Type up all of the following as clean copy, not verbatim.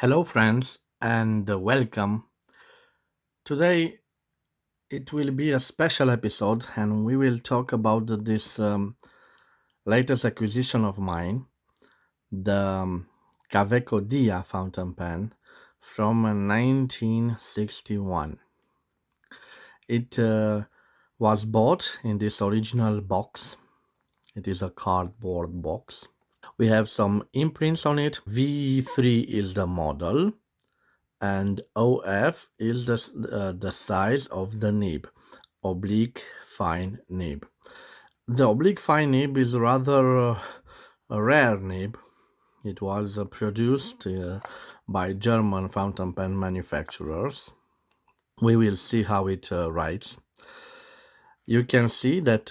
Hello, friends, and welcome. Today it will be a special episode, and we will talk about this latest acquisition of mine, the KAWECO Dia fountain pen from 1961. It was bought in this original box. It is a cardboard box. We have some imprints on it. V3 is the model, and OF is the size of the nib, oblique fine nib. The oblique fine nib is rather a rare nib. It was produced by German fountain pen manufacturers. We will see how it writes. You can see that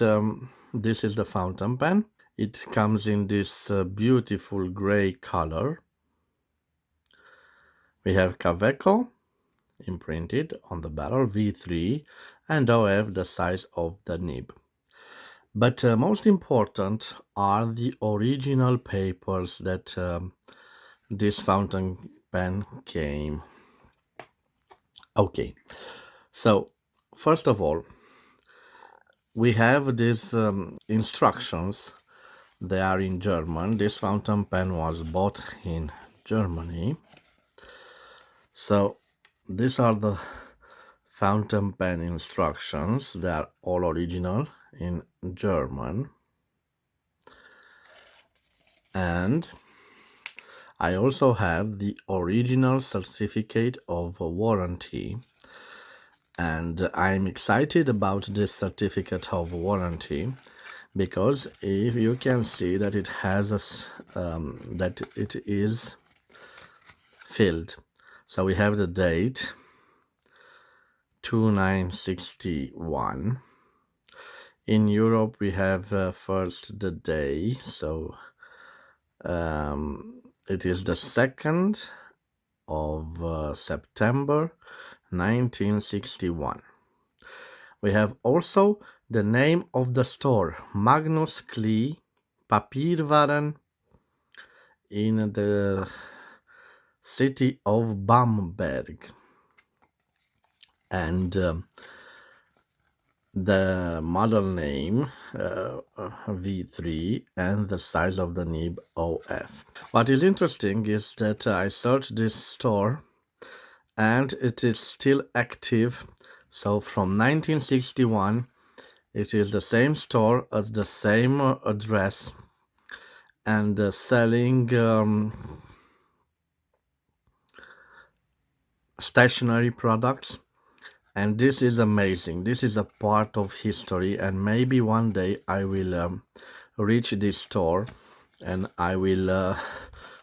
this is the fountain pen. It comes in this beautiful gray color. We have KAWECO imprinted on the barrel, V3, and OF the size of the nib. But most important are the original papers that this fountain pen came. Okay, so first of all, we have these instructions. They are in German. This fountain pen was bought in Germany. So these are the fountain pen instructions. They are all original in German. And I also have the original certificate of warranty. And I'm excited about this certificate of warranty because if you can see that it has that it is filled. So we have the date 2961. In Europe we have first the day, so it is the 2nd of September 1961. We have also the name of the store, Magnus Klee Papierwaren, in the city of Bamberg, and the model name V3 and the size of the nib OF. What is interesting is that I searched this store and it is still active. So from 1961 it is the same store at the same address and selling stationery products. And this is amazing. This is a part of history, and maybe one day I will reach this store and I will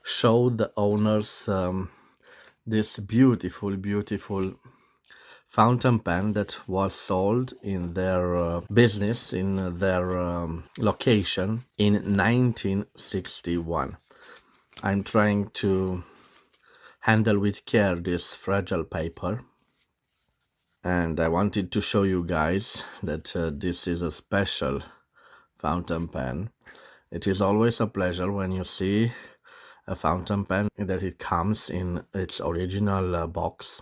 show the owners this beautiful fountain pen that was sold in their business, in their location in 1961. I'm trying to handle with care this fragile paper, and I wanted to show you guys that this is a special fountain pen. It is always a pleasure when you see a fountain pen that it comes in its original box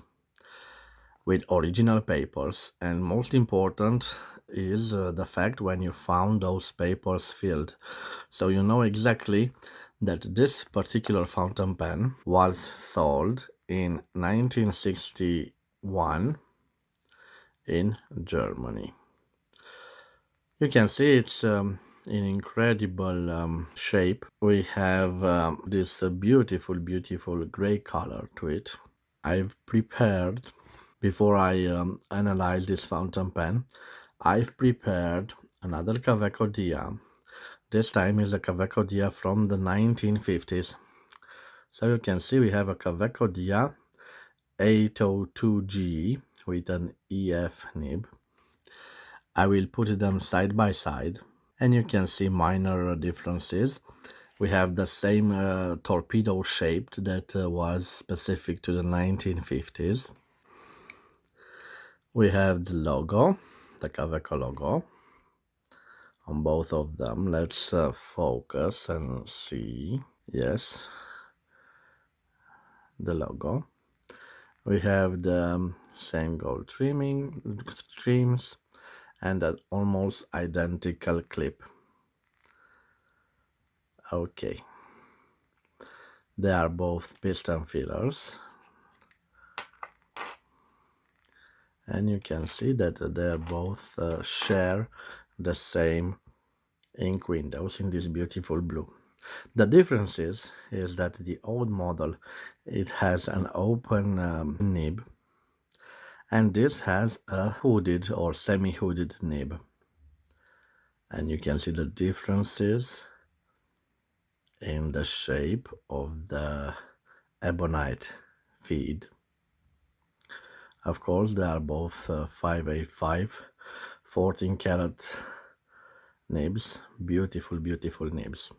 with original papers, and most important is the fact when you found those papers filled, so you know exactly that this particular fountain pen was sold in 1961 in Germany. You can see it's in incredible shape. We have this beautiful gray color to it. I've prepared, before I analyze this fountain pen, I've prepared another KAWECO Dia. This time is a KAWECO Dia from the 1950s. So you can see we have a KAWECO Dia 802G with an EF nib. I will put them side by side and you can see minor differences. We have the same torpedo shape that was specific to the 1950s. We have the logo, the KAWECO logo on both of them. Let's focus and see. Yes, the logo. We have the same gold trims and an almost identical clip. Okay, they are both piston fillers, and you can see that they both share the same ink windows in this beautiful blue. The difference is that the old model, it has an open nib, and this has a hooded or semi-hooded nib. And you can see the differences in the shape of the ebonite feed. Of course, they are both 585 14 karat nibs, beautiful nibs.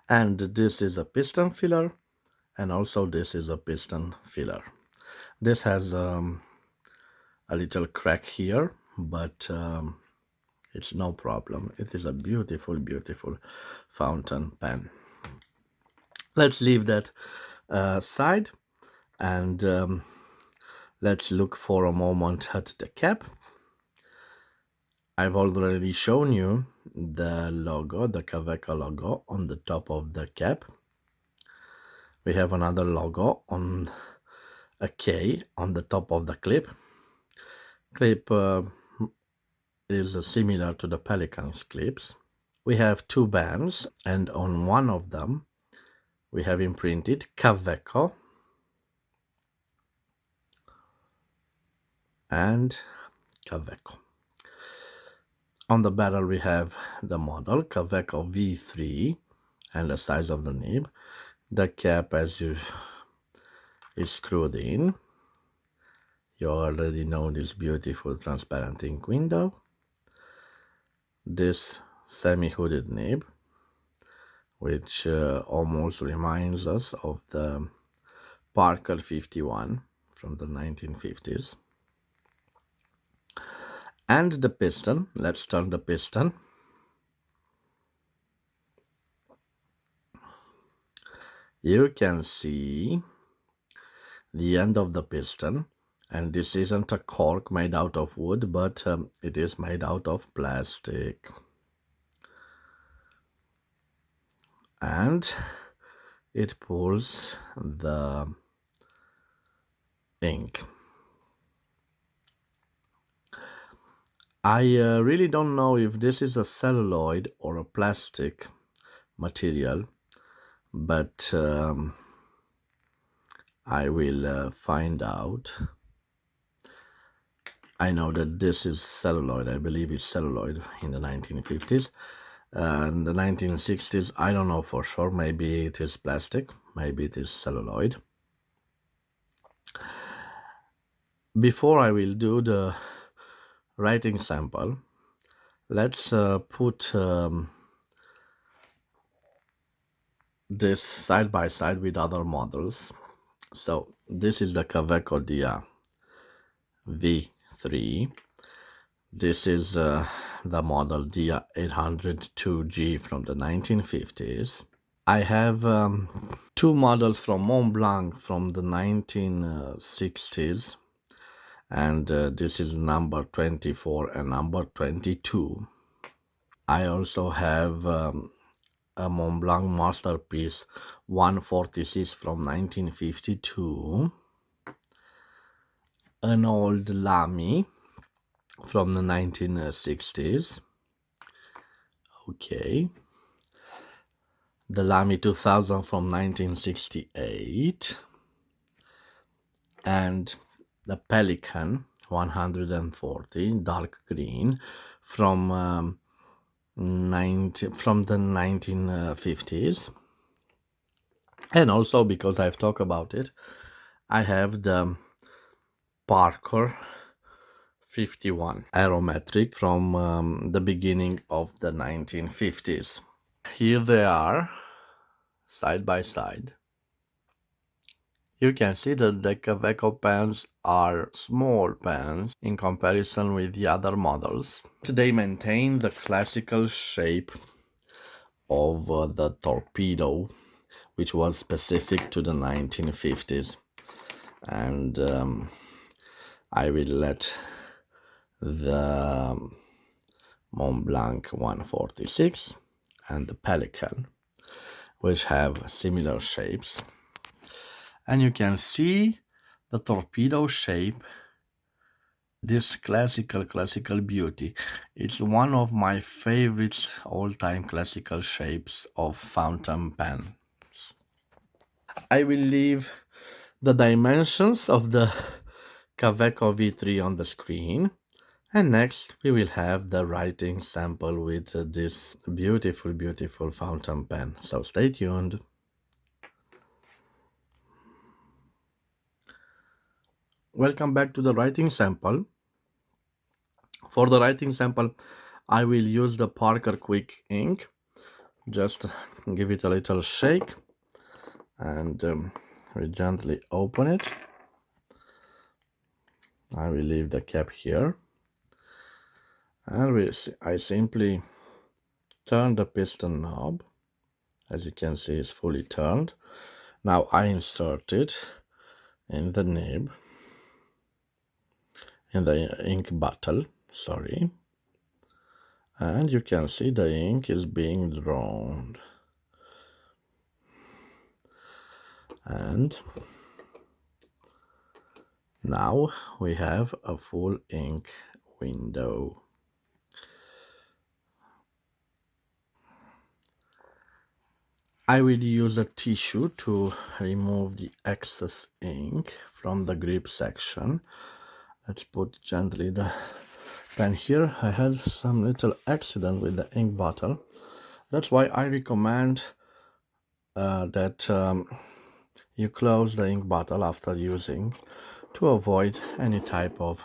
And this is a piston filler, and also this is a piston filler. This has a little crack here, but it's no problem. It is a beautiful fountain pen. Let's leave that aside, and let's look for a moment at the cap. I've already shown you the logo, the KAWECO logo on the top of the cap. We have another logo on a K on the top of the clip. Clip is similar to the Pelican's clips. We have two bands, and on one of them we have imprinted KAWECO and KAWECO. On the barrel we have the model KAWECO V3 and the size of the nib. The cap, as you is screwed in. You already know this beautiful transparent ink window. This semi-hooded nib, which almost reminds us of the Parker 51 from the 1950s. And the piston. Let's turn the piston. You can see the end of the piston, and this isn't a cork made out of wood, but it is made out of plastic. And it pulls the ink. I really don't know if this is a celluloid or a plastic material, but I will find out. I know that this is celluloid. I believe it's celluloid in the 1950s. In the 1960s, I don't know for sure. Maybe it is plastic. Maybe it is celluloid. Before I will do the writing sample, let's put this side by side with other models. So this is the KAWECO Dia V3. This is the model Dia 802G from the 1950s. I have two models from Mont Blanc from the 1960s, and this is number 24 and number 22. I also have a Mont Blanc Masterpiece 146 from 1952, an old Lamy from the 1960s. Okay. The Lamy 2000 from 1968, and the Pelican 140 dark green from the 1950s. And also, because I've talked about it, I have the Parker 51 aerometric from the beginning of the 1950s. Here they are, side by side. You can see that the KAWECO pens are small pens in comparison with the other models. They maintain the classical shape of the torpedo which was specific to the 1950s. And I will let the Mont Blanc 146 and the Pelican, which have similar shapes. And you can see the torpedo shape, this classical beauty. It's one of my favorites, all-time classical shapes of fountain pen. I will leave the dimensions of the KAWECO V3 on the screen. And next we will have the writing sample with this beautiful fountain pen. So stay tuned. Welcome back to the writing sample. For the writing sample, I will use the Parker Quick ink. Just give it a little shake and we gently open it. I will leave the cap here. And I simply turn the piston knob. As you can see, it's fully turned. Now I insert it in the nib, in the ink bottle, sorry. And you can see the ink is being drawn. And now we have a full ink window. I will use a tissue to remove the excess ink from the grip section. Let's put gently the pen here. I had some little accident with the ink bottle. That's why I recommend that you close the ink bottle after using to avoid any type of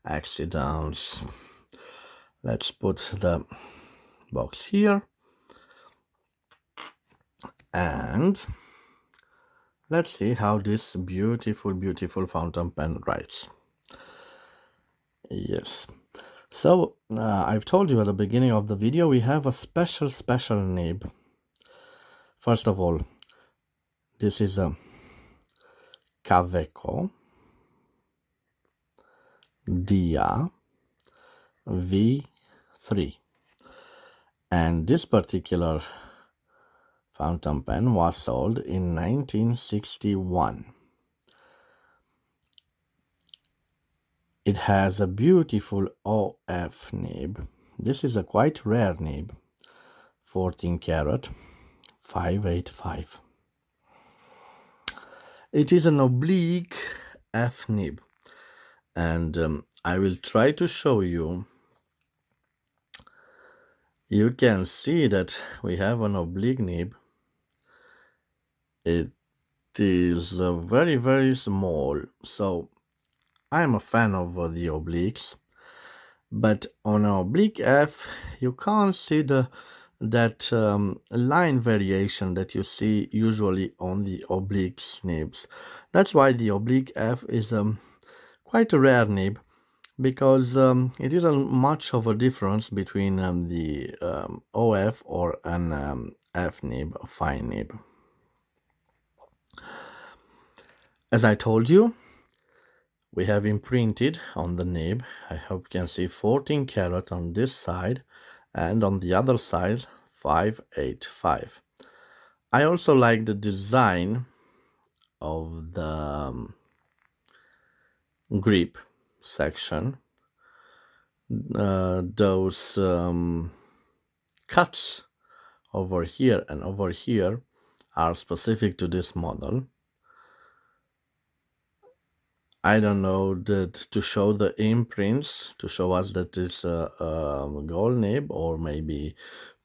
accidents. Let's put the box here and let's see how this beautiful fountain pen writes. Yes, so I've told you at the beginning of the video we have a special nib. First of all, this is a KAWECO Dia V3, and this particular fountain pen was sold in 1961. It has a beautiful OF nib. This is a quite rare nib, 14 karat, 585. It is an oblique F nib, and I will try to show you. You can see that we have an oblique nib. It is very small, so I'm a fan of the obliques, but on an oblique F you can't see that line variation that you see usually on the oblique nibs. That's why the oblique F is quite a rare nib, because it isn't much of a difference between the OF or an F nib, a fine nib. As I told you, we have imprinted on the nib, I hope you can see 14 karat on this side, and on the other side 585. I also like the design of the grip section. Those cuts over here and over here are specific to this model. I don't know that to show the imprints, to show us that it's a gold nib or maybe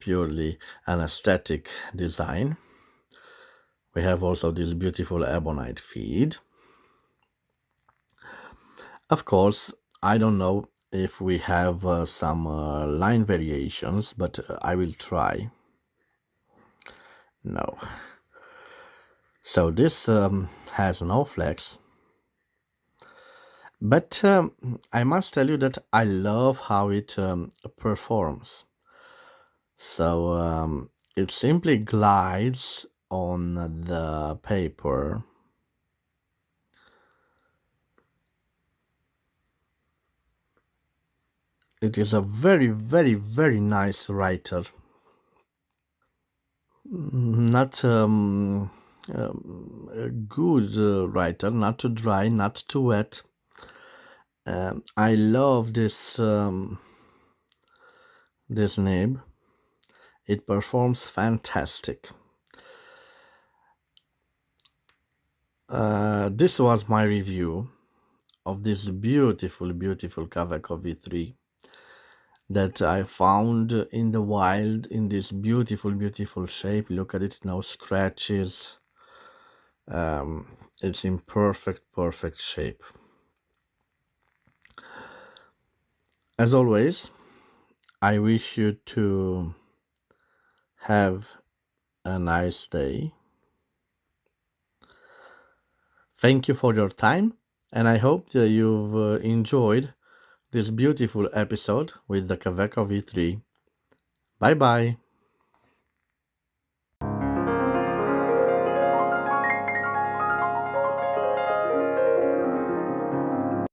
purely an aesthetic design. We have also this beautiful ebonite feed. Of course, I don't know if we have some line variations, but I will try. No. So this has no flex. But I must tell you that I love how it performs. So it simply glides on the paper. It is a very, very, very nice writer. Not a good writer, not too dry, not too wet. I love this nib. It performs fantastic. This was my review of this beautiful, beautiful KAWECO V3 that I found in the wild in this beautiful, beautiful shape. Look at it, no scratches. It's in perfect shape. As always, I wish you to have a nice day. Thank you for your time, and I hope that you've enjoyed this beautiful episode with the KAWECO V3. Bye bye.